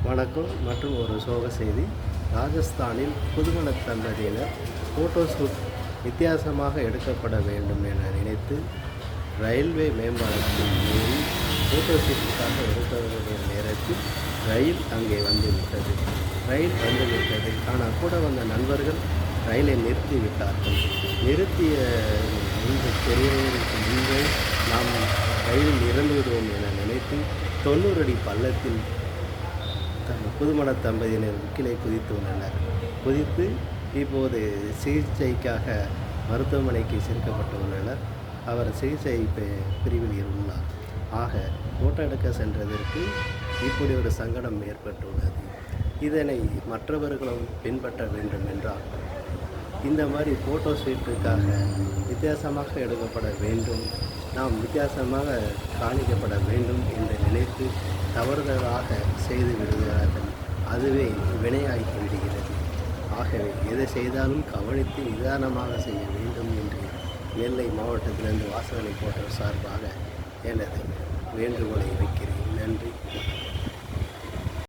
வணக்கம். மற்றும் ஒரு சோக செய்தி. ராஜஸ்தானில் புதுமண தம்பதியினர் ஃபோட்டோஷூட் வித்தியாசமாக எடுக்கப்பட வேண்டும் என நினைத்து ரயில்வே மேம்பாலத்தில் ஏறி ஃபோட்டோஷூட்டுக்காக எடுக்க வேண்டிய நேரத்தில் ரயில் அங்கே வந்துவிட்டது. ஆனால் கூட வந்த நண்பர்கள் ரயிலை நிறுத்தி விட்டார்கள். நிறுத்திய தெரியவதற்கு முன்பே நாம் ரயிலில் இறந்து விடுவோம் என நினைத்து 90 அடி பள்ளத்தில் புதுமண தம்பதியினர் கீழே குதித்துள்ளனர். குதித்து இப்போது சிகிச்சைக்காக மருத்துவமனைக்கு சேர்க்கப்பட்டுள்ளனர். அவர் சிகிச்சை பிரிவில் உள்ளார். ஆக ஃபோட்டோ எடுக்க சென்றதற்கு இப்படி ஒரு சங்கடம் ஏற்பட்டுள்ளது. இதனை மற்றவர்களும் பின்பற்ற வேண்டும் என்றால் இந்த மாதிரி ஃபோட்டோ ஷூட்டுக்காக வித்தியாசமாக எடுக்கப்பட வேண்டும், நாம் வித்தியாசமாக காணிக்கப்பட வேண்டும் என்று நினைத்து தவறுதலாக செய்து விடுகிறார்கள். அதுவே வினையாகி விடுகிறது. ஆகவே எதை செய்தாலும் கவனித்து நிதானமாக செய்ய வேண்டும் என்று நெல்லை மாவட்டத்திலிருந்து வாசகனை போட்ட சார்பாக எனது வேண்டுகோளை வைக்கிறேன். நன்றி.